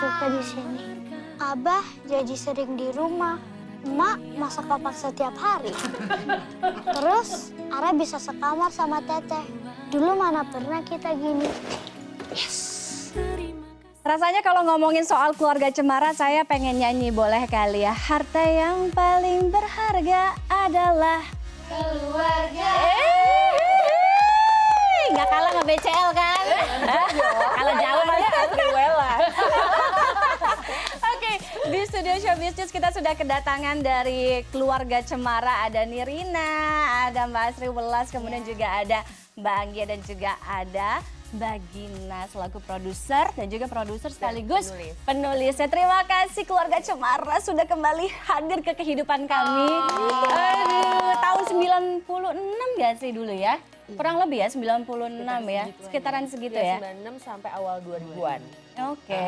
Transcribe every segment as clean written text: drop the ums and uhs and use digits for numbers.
suka di sini. Abah jadi sering di rumah. Emak masak opak setiap hari. Terus Ara bisa sekamar sama Teteh. Dulu mana pernah kita gini. Rasanya kalau ngomongin soal keluarga Cemara, saya pengen nyanyi, boleh kali ya? Harta yang paling berharga adalah keluarga. Nggak kalah sama BCL kan? Kalau jauh aja Asriwela. Oke, di studio Showbiz News kita sudah kedatangan dari keluarga Cemara. Ada Nirina, ada Mbak Asri Welas, kemudian juga ada Mbak Anggia dan juga ada Mbak Gina selaku produser dan juga produser sekaligus penulisnya. Terima kasih keluarga Cemara sudah kembali hadir ke kehidupan kami. Aduh, tahun 96 gak sih dulu ya? Kurang lebih ya, 96 ya, sekitaran segitu ya? 96 sampai awal 2000-an. Oke.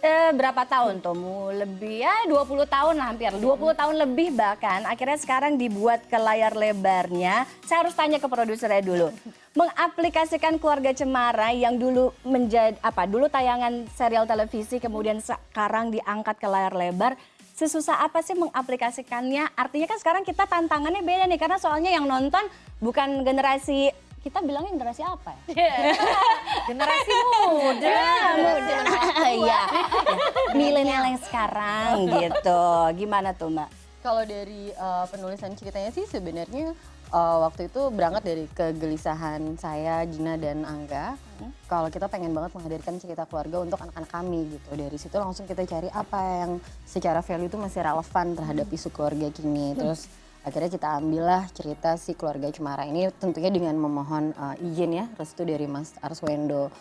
Berapa tahun tuh? Lebih ya 20 tahun lah hampir. 20 tahun lebih bahkan. Akhirnya sekarang dibuat ke layar lebarnya. Saya harus tanya ke produsernya dulu. Mengaplikasikan keluarga Cemara yang dulu menjadi dulu tayangan serial televisi kemudian sekarang diangkat ke layar lebar. Sesusah apa sih mengaplikasikannya? Artinya kan sekarang kita tantangannya beda nih karena soalnya yang nonton bukan generasi, kita bilangnya generasi apa ya? Generasi muda. Iya, milenial yang sekarang gitu. Gimana tuh Mbak? Kalau dari penulisan ceritanya sih sebenarnya waktu itu berangkat dari kegelisahan saya, Gina dan Angga. Kalau kita pengen banget menghadirkan cerita keluarga untuk anak-anak kami gitu. Dari situ langsung kita cari apa yang secara value itu masih relevan terhadap isu keluarga kini. Terus akhirnya kita ambillah cerita si keluarga Cemara ini tentunya dengan memohon izin ya, restu dari Mas Arswendo.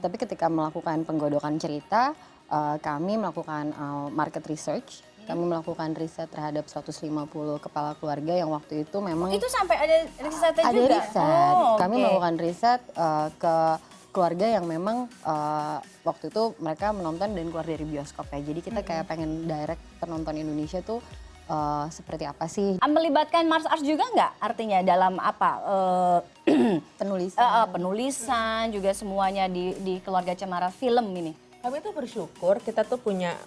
Tapi ketika melakukan penggodokan cerita, kami melakukan market research. Kami melakukan riset terhadap 150 kepala keluarga yang waktu itu memang... Itu sampai ada risetnya juga? Ada riset. Oh, kami melakukan riset ke keluarga yang memang waktu itu mereka menonton dan keluar dari bioskop ya. Jadi kita kayak pengen direct penonton Indonesia tuh seperti apa sih. Melibatkan Mars Ars juga nggak artinya dalam apa? Penulisan juga semuanya di keluarga Cemara film ini. Kami tuh bersyukur kita tuh punya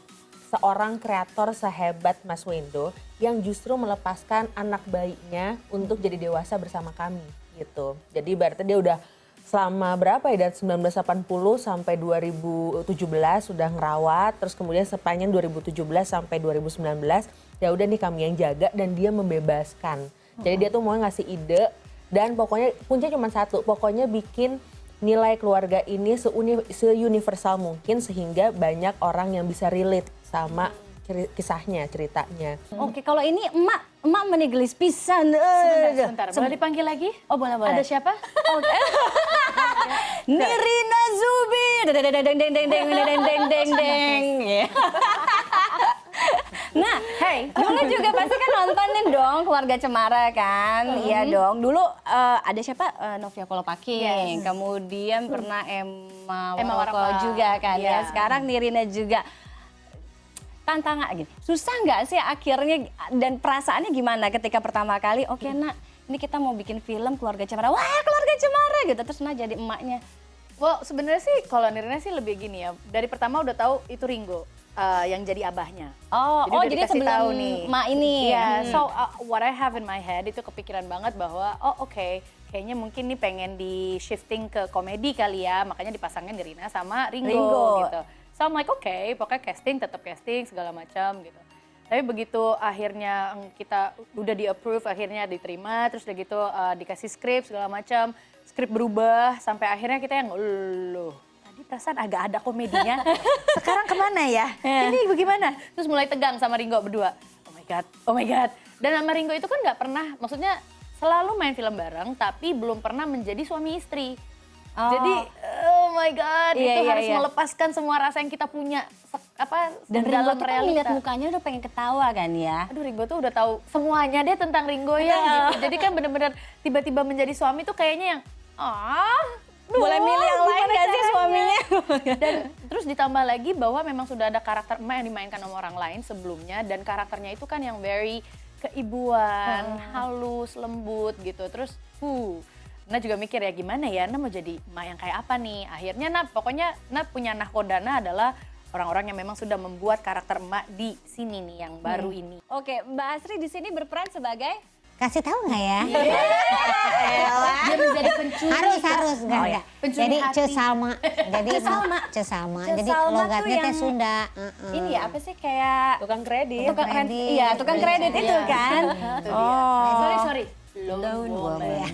seorang kreator sehebat Mas Wendo yang justru melepaskan anak bayinya untuk jadi dewasa bersama kami gitu. Jadi berarti dia udah selama berapa ya, dari 1980 sampai 2017 sudah ngerawat, terus kemudian sepanjang 2017 sampai 2019 ya udah nih kami yang jaga dan dia membebaskan. Jadi dia tuh mau ngasih ide dan pokoknya kuncinya cuma satu, pokoknya bikin nilai keluarga ini se-universal mungkin sehingga banyak orang yang bisa relate sama kisahnya, ceritanya. Oke, kalau ini emak menigelis pisan. Sebentar, boleh dipanggil lagi? Oh boleh. Ada siapa? Nirina Zubi. Deng. Nah, dulu juga pasti kan nontonin dong keluarga Cemara kan, iya dong. Dulu ada siapa? Novia Kolopaking, kemudian pernah Emma Waroko juga kan ya. Sekarang Nirina juga. Tantangan gini, susah nggak sih akhirnya dan perasaannya gimana ketika pertama kali oke nak ini kita mau bikin film keluarga Cemara, wah keluarga Cemara gitu, terus nah jadi emaknya. Well, sebenarnya sih kalau Nirina sih lebih gini ya. Dari pertama udah tahu itu Ringo yang jadi abahnya. Jadi dikasih sebelum tahu nih. emak ini. Iya, so what I have in my head itu kepikiran banget bahwa kayaknya mungkin nih pengen di shifting ke komedi kali ya, makanya dipasangin Nirina sama Ringo. Gitu. So I'm like pokoknya tetap casting segala macam gitu. Tapi begitu akhirnya kita udah di-approve, akhirnya diterima, terus udah gitu dikasih skrip segala macam, skrip berubah sampai akhirnya kita yang loh, tadi perasaan agak ada komedinya, sekarang kemana ya? Ini bagaimana? Terus mulai tegang sama Ringo berdua. Oh my god. Dan sama Ringo itu kan nggak pernah, maksudnya selalu main film bareng, tapi belum pernah menjadi suami istri. Jadi oh my god, itu harus melepaskan semua rasa yang kita punya dan dalam Ringo tuh kan lihat mukanya udah pengen ketawa kan ya. Aduh, Ringo tuh udah tahu semuanya deh tentang Ringo ya gitu. Jadi kan bener-bener tiba-tiba menjadi suami tuh kayaknya yang boleh milih yang lain gak sih suaminya? Dan terus ditambah lagi bahwa memang sudah ada karakter emak yang dimainkan sama orang lain sebelumnya dan karakternya itu kan yang very keibuan, halus, lembut gitu. Terus Nah juga mikir ya gimana ya, Nah mau jadi emak yang kayak apa nih. Akhirnya pokoknya Nah punya nahkodana adalah orang-orang yang memang sudah membuat karakter emak di sini nih yang baru ini. Oke, Mbak Asri di sini berperan sebagai Kasih tahu nggak ya? Dia menjadi pencuri. Harus enggak. Pencuri Jadi hati. Ce Salma. Jadi Ce Salma. Ce Salma. Ce Jadi Salma tuh logatnya teh yang- Sunda. ini ya apa sih kayak Tukang kredit. tukang kredit. kredit. Iya, tukang kredit itu kan. Oh. Sorry. Lone woman.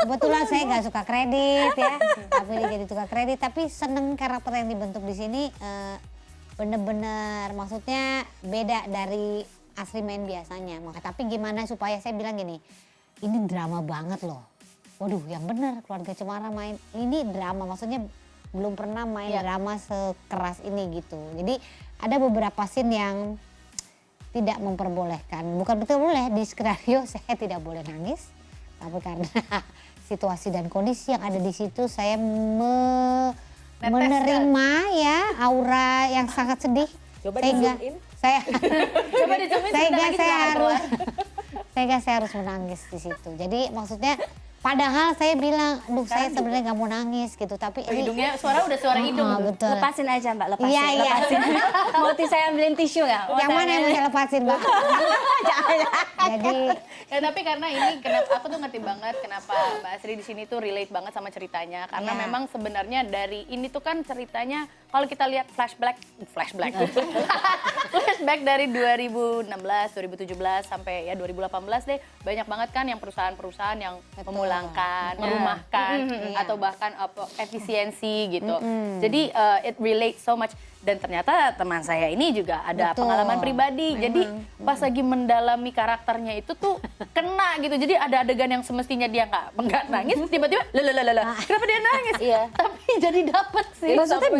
Kebetulan saya nggak suka kredit ya, tapi dia jadi tukang kredit. Tapi seneng karakter yang dibentuk di sini bener-bener, maksudnya beda dari asli main biasanya. Tapi gimana supaya saya bilang gini, ini drama banget loh. Waduh, yang bener keluarga Cemara main ini drama, maksudnya belum pernah main drama sekeras ini gitu. Jadi ada beberapa scene yang tidak memperbolehkan, bukan betul boleh di skenario saya tidak boleh nangis, tapi karena situasi dan kondisi yang ada di situ saya menerima ya aura yang sangat sedih. Coba sehingga di-zoom in. saya Coba di-zoomin sehingga sebentar lagi saya juga akan harus sehingga saya harus menangis di situ. Jadi maksudnya padahal saya bilang, aduh saya sebenarnya nggak mau nangis gitu, tapi ini hidungnya suara udah suara hidung. betul. Lepasin aja Mbak, lepasin. Iya, iya. Lepasin. Mau saya ambilin tisu nggak? Mau Yang mana yang saya- mau lepasin, Mbak? Jadi Ya tapi karena ini kenapa aku tuh ngerti banget kenapa Mbak Asri di sini tuh relate banget sama ceritanya karena Iya. memang sebenarnya dari ini tuh kan ceritanya kalau kita lihat flashback flashback dari 2016, 2017 sampai ya 2018 deh banyak banget kan yang perusahaan-perusahaan yang memulangkan, merumahkan atau bahkan efisiensi gitu. Jadi it relates so much dan ternyata teman saya ini juga ada Betul. pengalaman pribadi. Jadi pas lagi mendalami karakternya itu tuh kena gitu. Jadi ada adegan yang semestinya dia nggak nangis, tiba-tiba kenapa dia nangis? Tapi jadi dapet sih. Maksudnya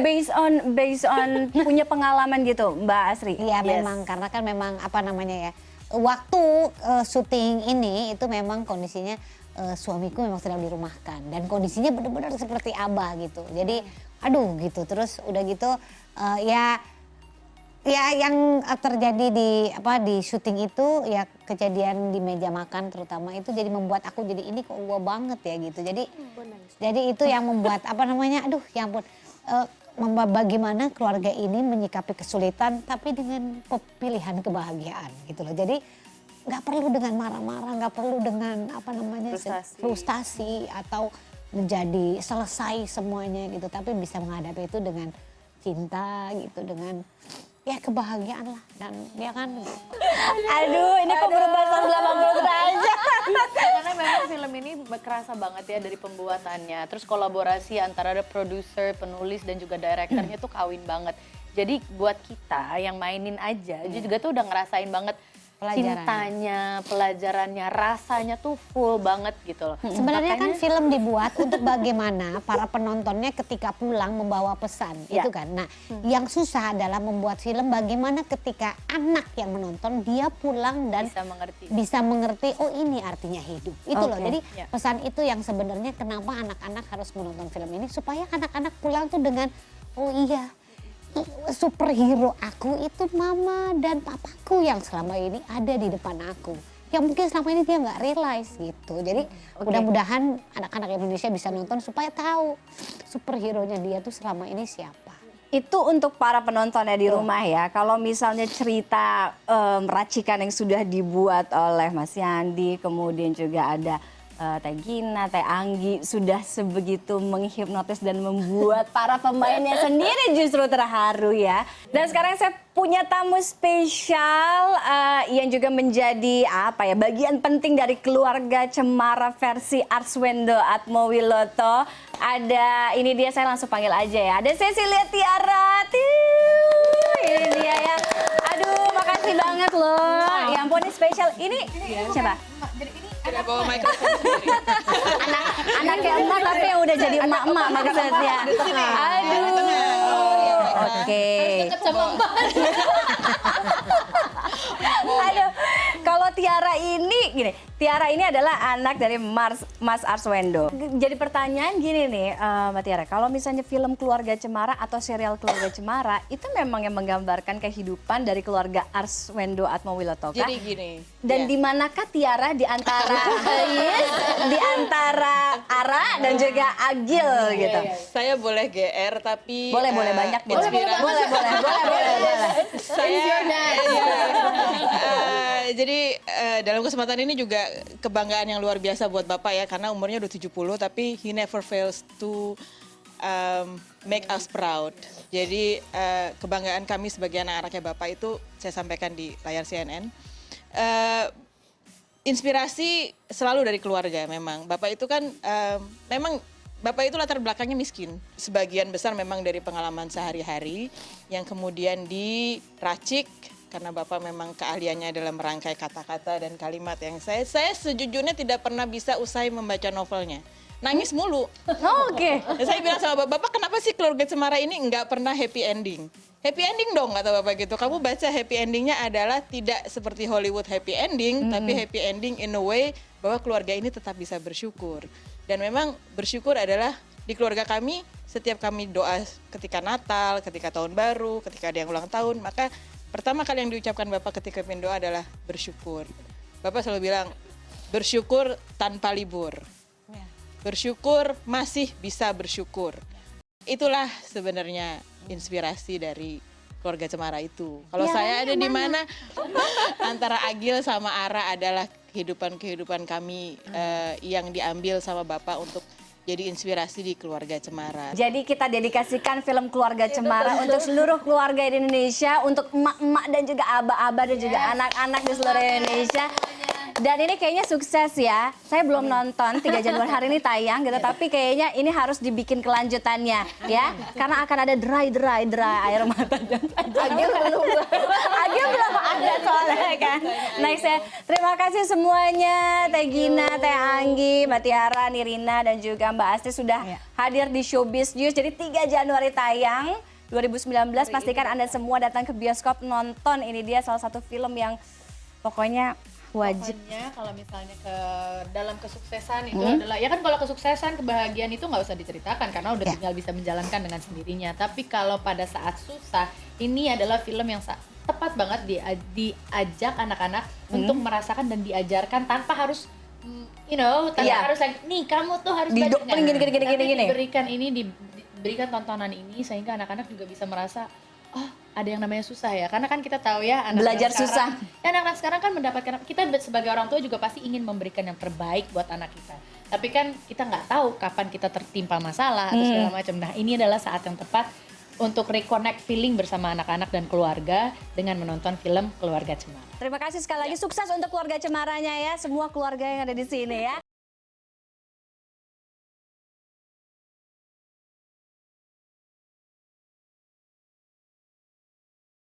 based on punya pengalaman gitu Mbak Asri? iya memang karena kan memang apa namanya ya, waktu syuting ini itu memang kondisinya suamiku memang sedang dirumahkan dan kondisinya benar-benar seperti Abah gitu. Jadi aduh gitu, terus udah gitu ya yang terjadi di syuting itu ya kejadian di meja makan terutama itu jadi membuat aku jadi ini kok gua banget ya gitu. Jadi itu yang membuat apa namanya, aduh ya ampun, bagaimana keluarga ini menyikapi kesulitan tapi dengan pilihan kebahagiaan gitu loh. Jadi nggak perlu dengan marah-marah, nggak perlu dengan apa namanya frustasi atau menjadi selesai semuanya gitu, tapi bisa menghadapi itu dengan cinta gitu, dengan ya kebahagiaan lah dan ya kan. Aduh, ini kok berubah 180 derajat. Karena memang film ini kerasa banget ya dari pembuatannya. Terus kolaborasi antara produser, penulis dan juga direkturnya tuh kawin banget. Jadi buat kita yang mainin aja, juga tuh udah ngerasain banget cintanya, pelajarannya, rasanya tuh full banget gitu loh. Sebenarnya kan Makanya- film dibuat untuk bagaimana para penontonnya ketika pulang membawa pesan, Ya. itu kan. Nah, yang susah adalah membuat film bagaimana ketika anak yang menonton dia pulang dan bisa mengerti. oh ini artinya hidup. Itu loh. Oke. Jadi Ya. pesan itu yang sebenarnya kenapa anak-anak harus menonton film ini supaya anak-anak pulang tuh dengan oh iya, superhero aku itu mama dan papaku yang selama ini ada di depan aku. Yang mungkin selama ini dia nggak realize gitu. Jadi mudah-mudahan anak-anak Indonesia bisa nonton supaya tahu superhero-nya dia tuh selama ini siapa. Itu untuk para penontonnya di rumah ya. Kalau misalnya cerita racikan yang sudah dibuat oleh Mas Yandi, kemudian juga ada Teh Gina, Teh Anggi sudah sebegitu menghipnotis dan membuat para pemainnya sendiri justru terharu ya. Dan sekarang saya punya tamu spesial yang juga menjadi apa ya, bagian penting dari keluarga Cemara versi Arswendo Atmowiloto. Ada, ini dia, saya langsung panggil aja ya. Ada Cecilia Tiara. Ini dia ya. Aduh, makasih banget loh. Ya ampun, ini spesial. Ini siapa? Anak kayak emak tapi yang udah jadi emak-emak maksudnya. Aduh. Oke. Aduh, kalau Tiara ini adalah anak dari Mas Arswendo. Jadi pertanyaan gini nih, Mbak Tiara, kalau misalnya film Keluarga Cemara atau serial Keluarga Cemara itu memang yang menggambarkan kehidupan dari keluarga Arswendo Atmowiloto kah? Jadi gini. Dan di manakah Tiara di antara di antara Ara dan juga Agil gitu? Saya boleh GR tapi Boleh banyak boleh. inspirasi. Boleh. Saya jadi dalam kesempatan ini juga kebanggaan yang luar biasa buat Bapak ya, karena umurnya udah 70 tapi he never fails to make us proud. Jadi kebanggaan kami sebagai anak-anaknya Bapak itu saya sampaikan di layar CNN. Inspirasi selalu dari keluarga memang. Bapak itu kan memang Bapak itu latar belakangnya miskin. Sebagian besar memang dari pengalaman sehari-hari yang kemudian diracik karena Bapak memang keahliannya adalah merangkai kata-kata dan kalimat yang saya sejujurnya tidak pernah bisa usai membaca novelnya. Nangis mulu. Oke. Saya bilang sama Bapak, kenapa sih Keluarga Cemara ini nggak pernah happy ending? Happy ending dong, kata Bapak gitu. Kamu baca happy endingnya adalah tidak seperti Hollywood happy ending, tapi happy ending in a way bahwa keluarga ini tetap bisa bersyukur. Dan memang bersyukur adalah di keluarga kami, setiap kami doa ketika Natal, ketika Tahun Baru, ketika ada yang ulang tahun, maka pertama kali yang diucapkan Bapak ketika pimpin doa adalah bersyukur. Bapak selalu bilang, bersyukur tanpa libur. Bersyukur masih bisa bersyukur. Itulah sebenarnya inspirasi dari Keluarga Cemara itu. Kalau saya ada di mana antara Agil sama Ara adalah kehidupan kami yang diambil sama Bapak untuk jadi inspirasi di Keluarga Cemara. Jadi kita dedikasikan film Keluarga Cemara untuk seluruh keluarga di Indonesia, untuk emak-emak dan juga abah-abah dan juga anak-anak di seluruh Indonesia. Dan ini kayaknya sukses ya. Saya belum nonton 3 Januari hari ini tayang gitu, tapi kayaknya ini harus dibikin kelanjutannya ya. Karena akan ada dry air mata dan Agil belum ada soalnya kan. Next ya. Terima kasih semuanya, Teh Gina, Teh Anggi, Mbak Tiara, Nirina dan juga Mbak Asti sudah hadir di Showbiz News. Jadi 3 Januari tayang 2019, pastikan Anda semua datang ke bioskop nonton. Ini dia salah satu film yang pokoknya wajib. Pokoknya kalau misalnya ke dalam kesuksesan itu adalah, ya kan kalau kesuksesan, kebahagiaan itu nggak usah diceritakan karena udah tinggal bisa menjalankan dengan sendirinya. Tapi kalau pada saat susah, ini adalah film yang tepat banget diajak anak-anak untuk merasakan dan diajarkan tanpa harus tanpa harus nih kamu tuh harus Didopling gini. diberikan tontonan ini sehingga anak-anak juga bisa merasa oh ada yang namanya susah ya, karena kan kita tahu ya Belajar susah. anak-anak sekarang kan mendapatkan, kita sebagai orang tua juga pasti ingin memberikan yang terbaik buat anak kita, tapi kan kita nggak tahu kapan kita tertimpa masalah atau segala macam. Nah ini adalah saat yang tepat untuk reconnect feeling bersama anak-anak dan keluarga dengan menonton film Keluarga Cemara. Terima kasih sekali lagi, sukses untuk Keluarga Cemaranya ya, semua keluarga yang ada di sini ya.